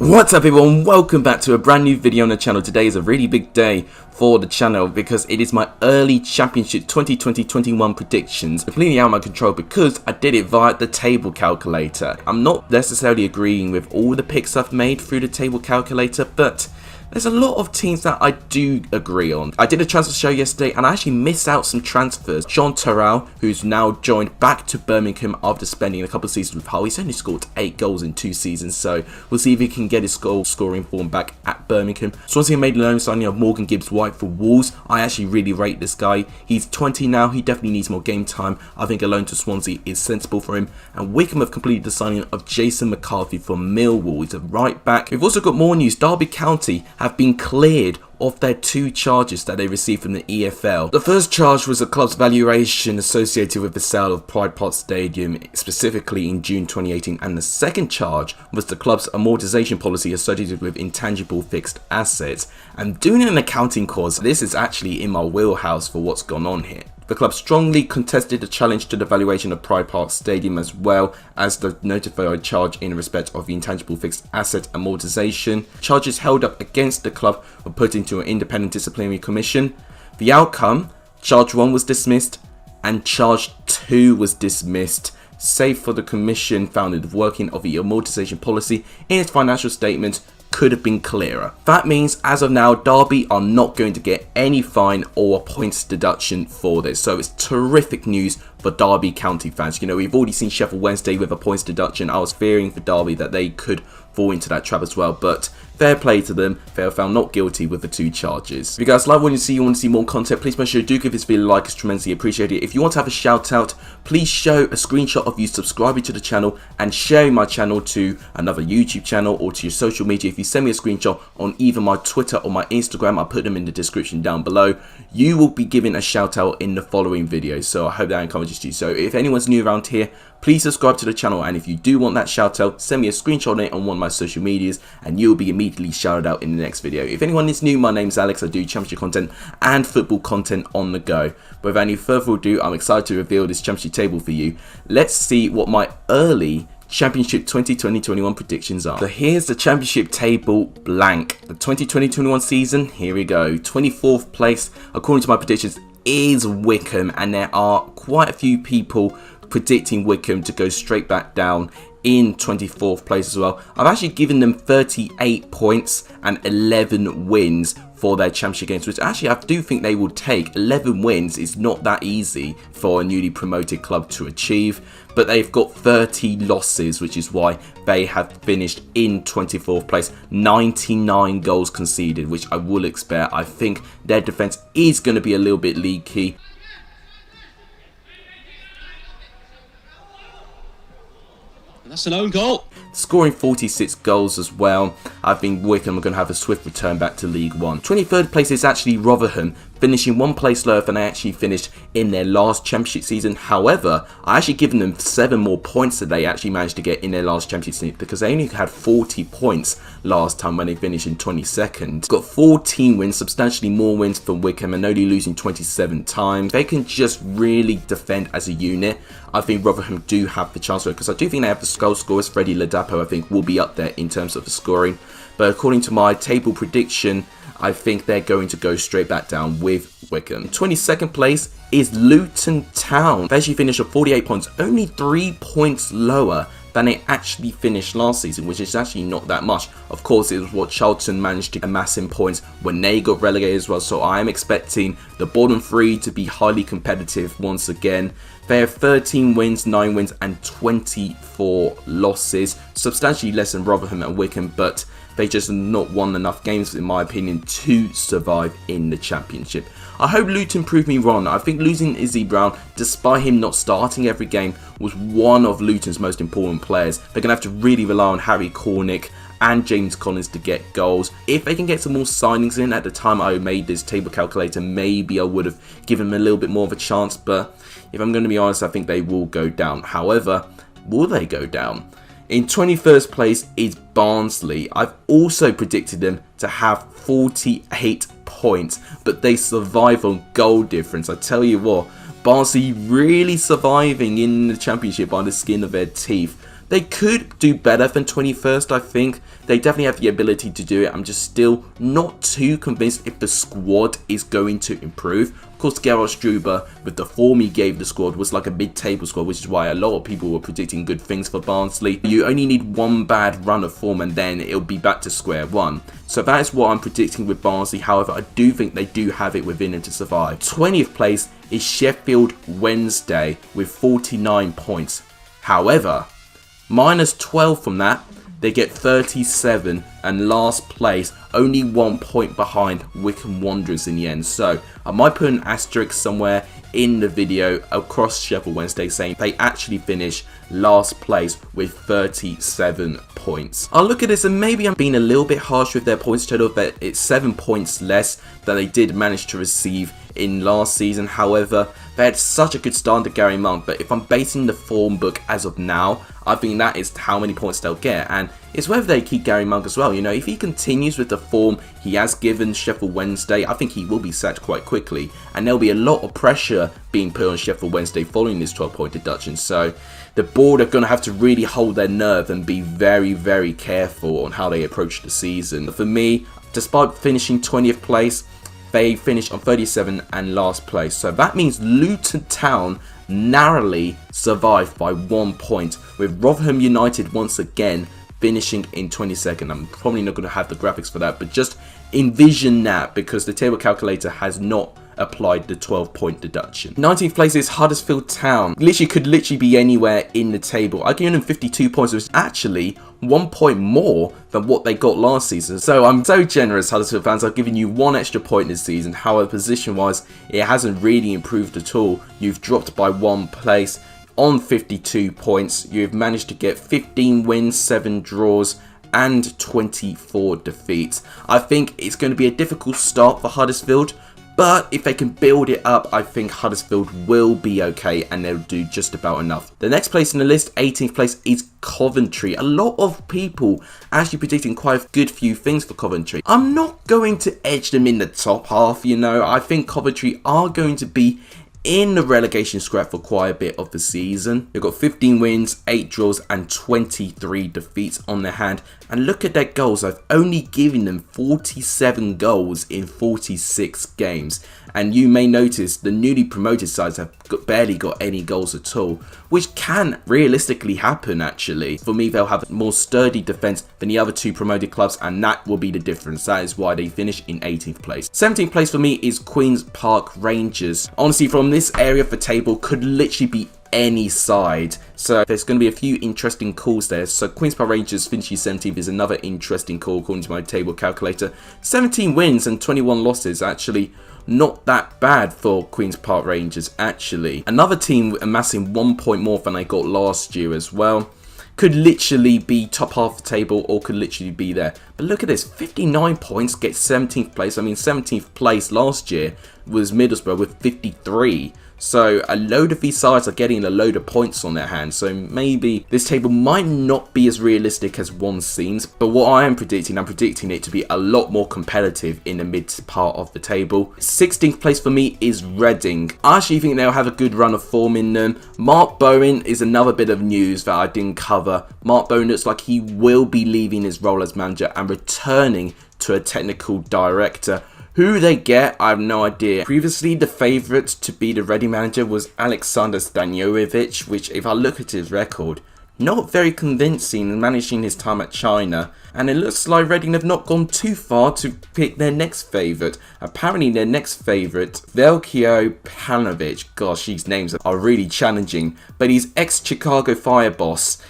What's up everyone, welcome back to a brand new video on the channel. Today is a really big day for the channel because it is my early championship 2020-21 predictions. Completely out of my control because I did it via the table calculator. I'm not necessarily agreeing with all the picks I've made through the table calculator, but there's a lot of teams that I do agree on. I did a transfer show yesterday and I actually missed out some transfers. Jean Terrell, who's now joined back to Birmingham after spending a couple of seasons with Hull. He's only scored 8 goals in 2 seasons, so we'll see if he can get his goal scoring form back at Birmingham. Swansea made a loan signing of Morgan Gibbs-White for Wolves. I actually really rate this guy. He's 20 now, he definitely needs more game time. I think a loan to Swansea is sensible for him. And Wickham have completed the signing of Jason McCarthy from Millwall. He's a right back. We've also got more news. Derby County have been cleared of their 2 charges that they received from the EFL. The first charge was the club's valuation associated with the sale of Pride Park Stadium, specifically in June 2018, and the second charge was the club's amortization policy associated with intangible fixed assets. And doing an accounting course, this is actually in my wheelhouse for what's gone on here. The club strongly contested the challenge to the valuation of Pride Park Stadium as well as the notified charge in respect of the intangible fixed asset amortization. Charges held up against the club were put into an independent disciplinary commission. The outcome, charge 1 was dismissed and charge 2 was dismissed, save for the commission found the working of the amortization policy in its financial statements could have been clearer. That means as of now, Derby are not going to get any fine or points deduction for this. So it's terrific news for Derby County fans. You know, we've already seen Sheffield Wednesday with a points deduction. I was fearing for Derby that they could fall into that trap as well, but fair play to them. They were found not guilty with the 2 charges. If you guys like what you want to see more content, please make sure you do give this video a like. It's tremendously appreciated. If you want to have a shout out, please show a screenshot of you subscribing to the channel and sharing my channel to another YouTube channel or to your social media. If you send me a screenshot on either my Twitter or my Instagram, I'll put them in the description down below, you will be given a shout out in the following video. So I hope that encourages you. So if anyone's new around here, please subscribe to the channel, and if you do want that shout out, send me a screenshot on it on one of my social medias and you'll be immediately shouted out in the next video. If anyone is new, my name's Alex. I do championship content and football content on the go. But without any further ado, I'm excited to reveal this championship table for you. Let's see what my early Championship 2020-21 predictions are. So here's the championship table blank. The 2020-21 season, here we go. 24th place, according to my predictions, is Wickham, and there are quite a few people predicting Wickham to go straight back down in 24th place as well. I've actually given them 38 points and 11 wins for their championship games, which actually I do think they will take. 11 wins is not that easy for a newly promoted club to achieve, but they've got 30 losses, which is why they have finished in 24th place. 99 goals conceded, which I will expect. I think their defence is going to be a little bit leaky. That's an own goal. Scoring 46 goals as well. I think Wickham are going to have a swift return back to League One. 23rd place is actually Rotherham, finishing 1 place lower than they actually finished in their last championship season. However, I actually given them 7 more points that they actually managed to get in their last championship season, because they only had 40 points last time when they finished in 22nd. Got 14 wins, substantially more wins than Wickham, and only losing 27 times. They can just really defend as a unit. I think Rotherham do have the chance for it, because I do think they have the goal scorers. Freddie Ladapo, I think, will be up there in terms of the scoring. But according to my table prediction, I think they're going to go straight back down with Wickham. 22nd place is Luton Town. They actually finished at 48 points, only 3 points lower than they actually finished last season, which is actually not that much. Of course, it was what Charlton managed to amass in points when they got relegated as well, so I am expecting the bottom 3 to be highly competitive once again. They have 13 wins, 9 wins and 24 losses, substantially less than Rotherham and Wickham, but they just not won enough games, in my opinion, to survive in the championship. I hope Luton prove me wrong. I think losing Izzy Brown, despite him not starting every game, was one of Luton's most important players. They're going to have to really rely on Harry Cornick and James Collins to get goals. If they can get some more signings in, at the time I made this table calculator, maybe I would have given them a little bit more of a chance. But if I'm going to be honest, I think they will go down. However, will they go down? In 21st place is Barnsley. I've also predicted them to have 48 points, but they survive on goal difference. I tell you what, Barnsley really surviving in the championship by the skin of their teeth. They could do better than 21st, I think. They definitely have the ability to do it. I'm just still not too convinced if the squad is going to improve. Of course, Gerard Struber, with the form he gave the squad, was like a mid-table squad, which is why a lot of people were predicting good things for Barnsley. You only need one bad run of form and then it'll be back to square one. So that is what I'm predicting with Barnsley. However, I do think they do have it within them to survive. 20th place is Sheffield Wednesday with 49 points. However, minus 12 from that, they get 37, and last place only 1 point behind Wycombe Wanderers in the end. So I might put an asterisk somewhere in the video across Sheffield Wednesday saying they actually finish last place with 37 points. I'll look at this and maybe I'm being a little bit harsh with their points total, but it's 7 points less than they did manage to receive in last season. However, they had such a good start to Gary Monk, but if I'm basing the form book as of now, I think that is how many points they'll get, and it's whether they keep Gary Monk as well. You know, if he continues with the form he has given Sheffield Wednesday, I think he will be sacked quite quickly, and there'll be a lot of pressure being put on Sheffield Wednesday following this 12-point deduction. So the board are going to have to really hold their nerve and be very, very careful on how they approach the season. For me, despite finishing 20th place, they finished on 37 and last place. So that means Luton Town narrowly survived by 1 point, with Rotherham United once again finishing in 22nd. I'm probably not going to have the graphics for that, but just envision that because the table calculator has not applied the 12-point deduction. 19th place is Huddersfield Town. Could literally be anywhere in the table. I give them 52 points, which is actually 1 point more than what they got last season. So I'm so generous, Huddersfield fans. I've given you 1 extra point this season. However, position-wise, it hasn't really improved at all. You've dropped by 1 place on 52 points. You've managed to get 15 wins, 7 draws, and 24 defeats. I think it's going to be a difficult start for Huddersfield, but if they can build it up, I think Huddersfield will be okay and they'll do just about enough. The next place in the list, 18th place, is Coventry. A lot of people actually predicting quite a good few things for Coventry. I'm not going to edge them in the top half, you know. I think Coventry are going to be in the relegation scrap for quite a bit of the season. They've got 15 wins, 8 draws, and 23 defeats on their hand. And look at their goals. I've only given them 47 goals in 46 games. And you may notice the newly promoted sides have barely got any goals at all, which can realistically happen actually. For me, they'll have a more sturdy defence than the other 2 promoted clubs, and that will be the difference. That is why they finish in 18th place. 17th place for me is Queen's Park Rangers. Honestly, from this area of the table could literally be any side. So there's going to be a few interesting calls there. So Queen's Park Rangers finishing 17th is another interesting call according to my table calculator. 17 wins and 21 losses, actually not that bad for Queen's Park Rangers actually. Another team amassing 1 point more than they got last year as well. Could literally be top half of the table or could literally be there. But look at this, 59 points, gets 17th place. I mean, 17th place last year was Middlesbrough with 53. So a load of these sides are getting a load of points on their hands. So maybe this table might not be as realistic as one seems. But what I am predicting, I'm predicting it to be a lot more competitive in the mid part of the table. 16th place for me is Reading. I actually think they'll have a good run of form in them. Mark Bowen is another bit of news that I didn't cover. Mark Bowen looks like he will be leaving his role as manager and returning to a technical director. Who they get, I have no idea. Previously, the favourite to be the Reading manager was Alexander Staniovic, which, if I look at his record, not very convincing in managing his time at China. And it looks like Reading have not gone too far to pick their next favourite. Apparently, their next favourite, Veljko Panovic. Gosh, these names are really challenging. But he's ex-Chicago Fire boss.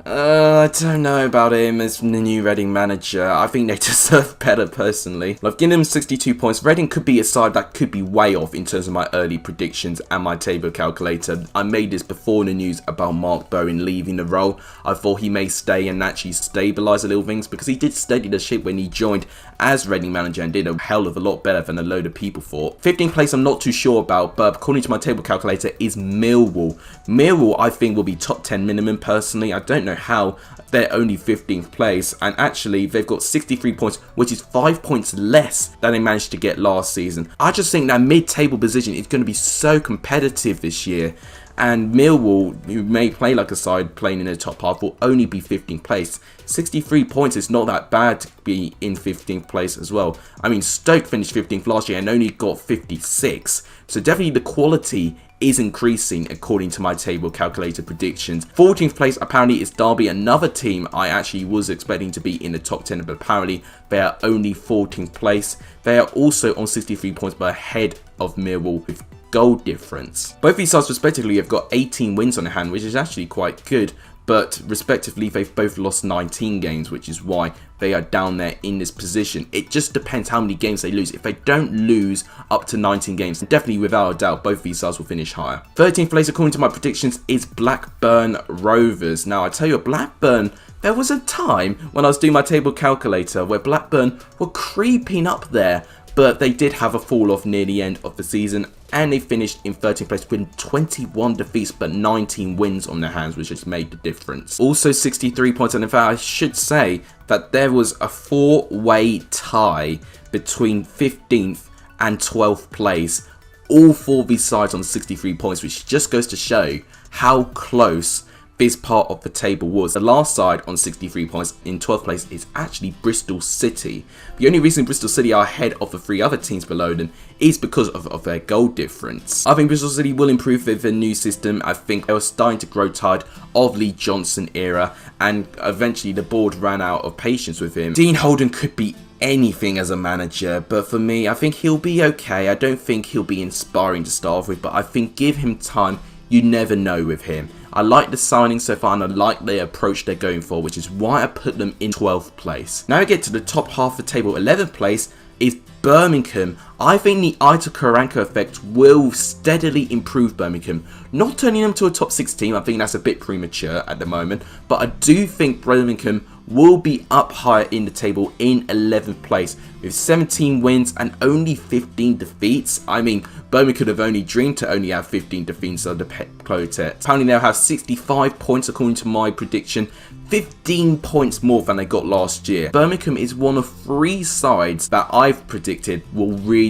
I don't know about him as the new Reading manager. I think they deserve better personally. I've given them 62 points. Reading could be a side that could be way off in terms of my early predictions and my table calculator. I made this before the news about Mark Bowen leaving the role. I thought he may stay and actually stabilise a little things because he did steady the ship when he joined as Reading manager and did a hell of a lot better than a load of people thought. 15th place I'm not too sure about, but according to my table calculator is Millwall. Millwall I think will be top 10 minimum personally. I don't know how they're only 15th place, and actually they've got 63 points, which is 5 points less than they managed to get last season. I just think that mid-table position is going to be so competitive this year, And Millwall, who may play like a side playing in the top half, will only be 15th place. 63 points is not that bad to be in 15th place as well. I mean, Stoke finished 15th last year and only got 56. So definitely the quality is increasing according to my table calculator predictions. 14th place apparently is Derby, another team I actually was expecting to be in the top 10, but apparently they are only 14th place. They are also on 63 points, but ahead of Millwall with goal difference. Both these sides respectively have got 18 wins on their hand, which is actually quite good, but respectively they've both lost 19 games, which is why they are down there in this position. It just depends how many games they lose. If they don't lose up to 19 games, then definitely without a doubt both these sides will finish higher. 13th place according to my predictions is Blackburn Rovers. Now I tell you, Blackburn, there was a time when I was doing my table calculator where Blackburn were creeping up there, but they did have a fall off near the end of the season and they finished in 13th place with 21 defeats but 19 wins on their hands, which has made the difference. Also 63 points, and in fact I should say that there was a 4-way tie between 15th and 12th place. All 4 of these sides on 63 points, which just goes to show how close this part of the table was. The last side on 63 points in 12th place is actually Bristol City. The only reason Bristol City are ahead of the 3 other teams below them is because of their goal difference. I think Bristol City will improve with the new system. I think they were starting to grow tired of Lee Johnson era, and eventually the board ran out of patience with him. Dean Holden could be anything as a manager, but for me I think he'll be okay. I don't think he'll be inspiring to start off with, but I think give him time. You never know with him. I like the signing so far and I like the approach they're going for, which is why I put them in 12th place. Now we get to the top half of the table. 11th place is Birmingham. I think the Aitor Karanka effect will steadily improve Birmingham. Not turning them to a top 6 team, I think that's a bit premature at the moment, but I do think Birmingham will be up higher in the table in 11th place with 17 wins and only 15 defeats. I mean, Birmingham could have only dreamed to only have 15 defeats under Pep Clotet. Apparently they'll have 65 points according to my prediction, 15 points more than they got last year. Birmingham is one of 3 sides that I've predicted will really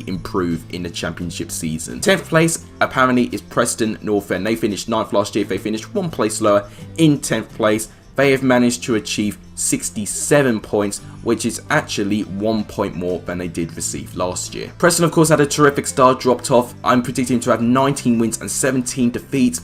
improve in the championship season. 10th place apparently is Preston North End. They finished 9th last year. They finished 1 place lower in 10th place. They have managed to achieve 67 points, which is actually 1 point more than they did receive last year. Preston, of course, had a terrific start, dropped off. I'm predicting to have 19 wins and 17 defeats.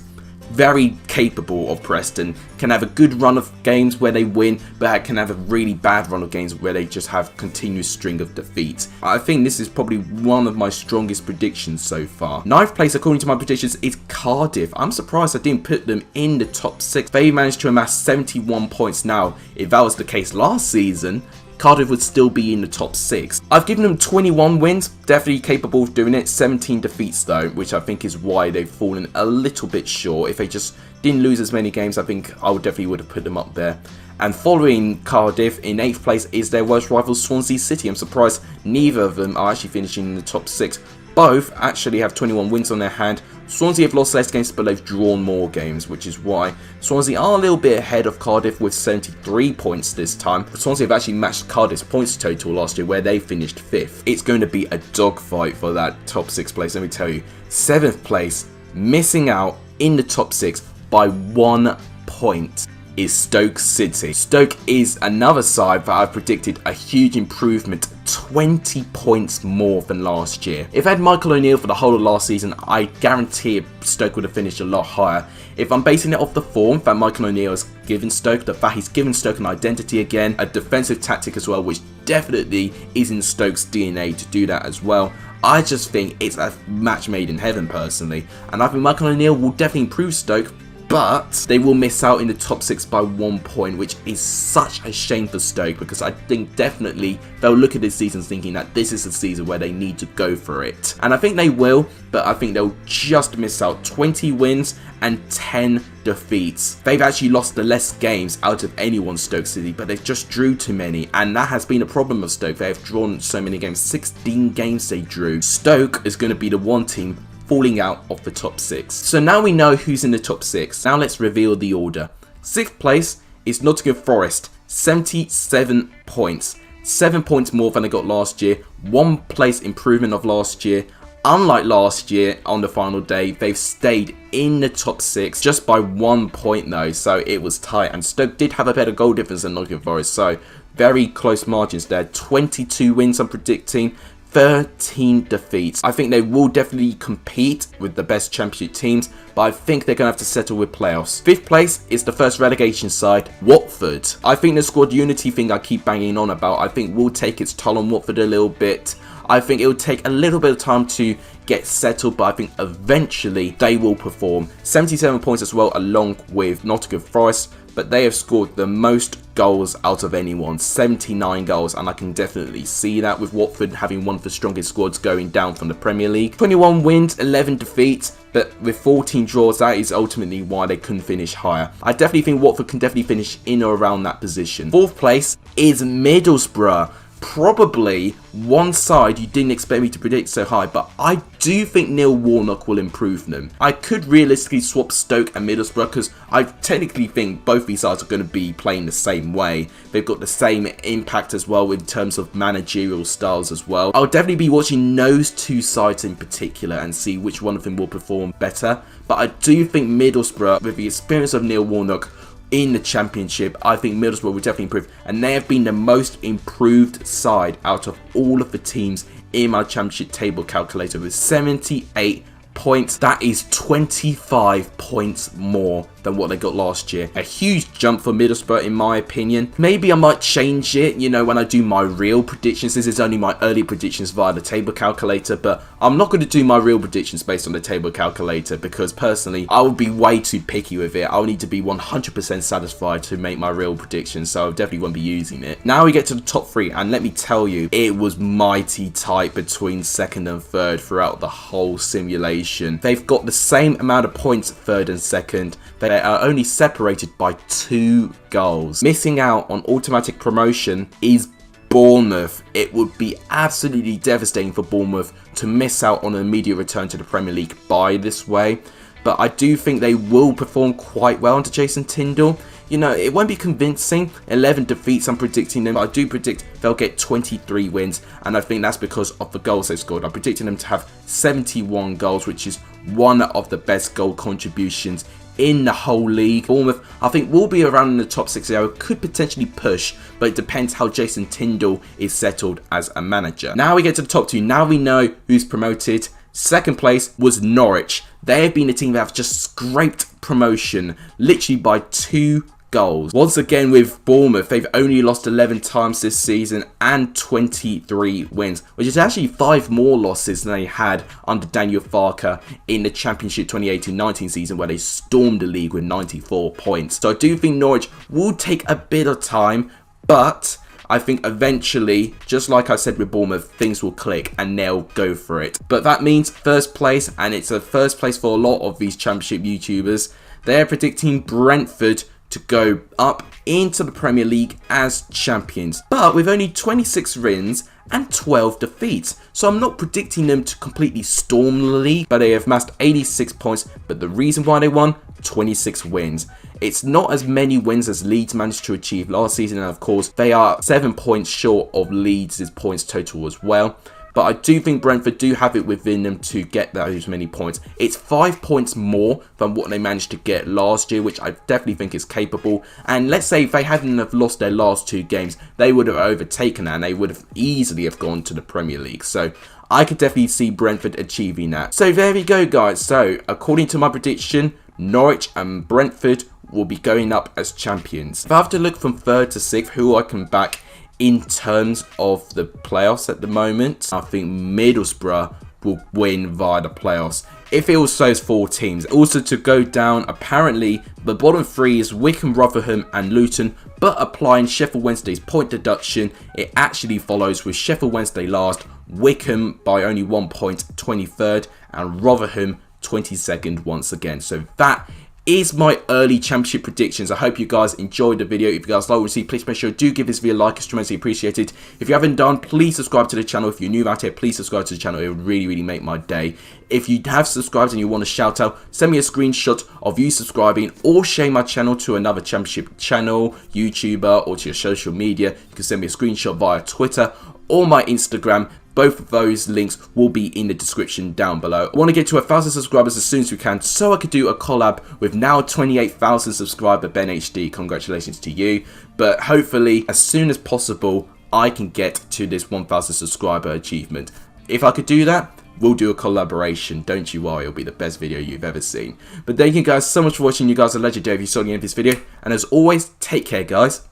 Very capable of Preston. Can have a good run of games where they win, but can have a really bad run of games where they just have continuous string of defeats. I think this is probably one of my strongest predictions so far. 9th place according to my predictions is Cardiff. I'm surprised I didn't put them in the top 6. They managed to amass 71 points now. If that was the case last season, Cardiff would still be in the top 6. I've given them 21 wins, definitely capable of doing it. 17 defeats though, which I think is why they've fallen a little bit short. If they just didn't lose as many games, I think I would have put them up there. And following Cardiff in 8th place is their worst rival Swansea City. I'm surprised neither of them are actually finishing in the top 6. Both actually have 21 wins on their hand. Swansea have lost less games, but they've drawn more games, which is why Swansea are a little bit ahead of Cardiff with 73 points this time. Swansea have actually matched Cardiff's points total last year, where they finished 5th. It's going to be a dogfight for that top 6 place, let me tell you. 7th place, missing out in the top 6 by 1 point, is Stoke City. Stoke is another side that I've predicted a huge improvement, 20 points more than last year. If I had Michael O'Neill for the whole of last season, I guarantee Stoke would have finished a lot higher. If I'm basing it off the form that Michael O'Neill has given Stoke, the fact he's given Stoke an identity again, a defensive tactic as well, which definitely is in Stoke's DNA to do that as well. I just think it's a match made in heaven personally, and I think Michael O'Neill will definitely improve Stoke, but they will miss out in the top 6 by 1 point, which is such a shame for Stoke, because I think definitely they'll look at this season thinking that this is the season where they need to go for it. And I think they will, but I think they'll just miss out. 20 wins and 10 defeats. They've actually lost the less games out of anyone, Stoke City, but they've just drew too many, and that has been a problem of Stoke. They have drawn so many games, 16 games they drew. Stoke is going to be the one team falling out of the top 6. So now we know who's in the top 6. Now let's reveal the order. 6th place is Nottingham Forest, 77 points. 7 points more than they got last year. 1 place improvement of last year. Unlike last year on the final day, they've stayed in the top 6 just by 1 point though, so it was tight. And Stoke did have a better goal difference than Nottingham Forest, so very close margins there. 22 wins I'm predicting, 13 defeats. I think they will definitely compete with the best championship teams, but I think they're going to have to settle with playoffs. 5th place is the first relegation side, Watford. I think the squad unity thing I keep banging on about, I think will take its toll on Watford a little bit. I think it will take a little bit of time to get settled, but I think eventually they will perform. 77 points as well, along with Nottingham Forest, but they have scored the most goals out of anyone, 79 goals, and I can definitely see that with Watford having one of the strongest squads going down from the Premier League. 21 wins, 11 defeats, but with 14 draws, that is ultimately why they couldn't finish higher. I definitely think Watford can definitely finish in or around that position. 4th place is Middlesbrough. Probably one side you didn't expect me to predict so high, but I do think Neil Warnock will improve them. I could realistically swap Stoke and Middlesbrough because I technically think both these sides are going to be playing the same way. They've got the same impact as well in terms of managerial styles as well. I'll definitely be watching those two sides in particular and see which one of them will perform better. But I do think Middlesbrough, with the experience of Neil Warnock in the championship, I think Middlesbrough will definitely improve, and they have been the most improved side out of all of the teams in my championship table calculator with 78 points. That is 25 points more than what they got last year. A huge jump for Middlesbrough in my opinion. Maybe I might change it, you know, when I do my real predictions. This is only my early predictions via the table calculator, but I'm not going to do my real predictions based on the table calculator because personally I would be way too picky with it. I'll need to be 100% satisfied to make my real predictions, so I definitely won't be using it. Now we get to the top 3, and let me tell you, it was mighty tight between 2nd and 3rd throughout the whole simulation. They've got the same amount of points at 3rd and 2nd. They are only separated by 2 goals. Missing out on automatic promotion is Bournemouth. It would be absolutely devastating for Bournemouth to miss out on an immediate return to the Premier League by this way. But I do think they will perform quite well under Jason Tindall. You know, it won't be convincing. 11 defeats I'm predicting them. I do predict they'll get 23 wins, and I think that's because of the goals they've scored. I'm predicting them to have 71 goals, which is one of the best goal contributions in the whole league. Bournemouth, I think, will be around in the top 6 area, could potentially push, but it depends how Jason Tindall is settled as a manager. Now we get to the top 2. Now we know who's promoted. 2nd place was Norwich. They have been a team that have just scraped promotion, literally by 2 goals. Once again with Bournemouth, they've only lost 11 times this season and 23 wins, which is actually 5 more losses than they had under Daniel Farke in the Championship 2018-19 season, where they stormed the league with 94 points. So I do think Norwich will take a bit of time, but I think eventually, just like I said with Bournemouth, things will click and they'll go for it. But that means 1st place, and it's a 1st place for a lot of these Championship YouTubers. They're predicting Brentford to go up into the Premier League as champions, but with only 26 wins and 12 defeats. So I'm not predicting them to completely storm the league, but they have amassed 86 points. But the reason why they won, 26 wins. It's not as many wins as Leeds managed to achieve last season, and of course they are 7 points short of Leeds' points total as well. But I do think Brentford do have it within them to get those many points. It's 5 points more than what they managed to get last year, which I definitely think is capable. And let's say if they hadn't have lost their last 2 games, they would have overtaken that and they would have easily have gone to the Premier League. So I could definitely see Brentford achieving that. So there we go, guys. So according to my prediction, Norwich and Brentford will be going up as champions. If I have to look from 3rd to 6th, who I can back in terms of the playoffs at the moment, I think Middlesbrough will win via the playoffs. If it also is 4 teams. Also to go down, apparently the bottom 3 is Wycombe, Rotherham and Luton, but applying Sheffield Wednesday's point deduction, it actually follows with Sheffield Wednesday last, Wycombe by only 1 point 23rd, and Rotherham 22nd once again. So that is my early championship predictions. I hope you guys enjoyed the video. If you guys like what you see, please make sure do give this video a like. It's tremendously appreciated. If you haven't done, please subscribe to the channel. If you're new out here, please subscribe to the channel. It would really make my day. If you have subscribed and you want to shout out, send me a screenshot of you subscribing, or share my channel to another championship channel, YouTuber, or to your social media. You can send me a screenshot via Twitter or my Instagram. Both of those links will be in the description down below. I want to get to 1,000 subscribers as soon as we can so I could do a collab with now 28,000 subscriber BenHD. Congratulations to you. But hopefully as soon as possible I can get to this 1,000 subscriber achievement. If I could do that, we'll do a collaboration. Don't you worry, it'll be the best video you've ever seen. But thank you guys so much for watching. You guys are legendary if you saw the end of this video. And as always, take care guys.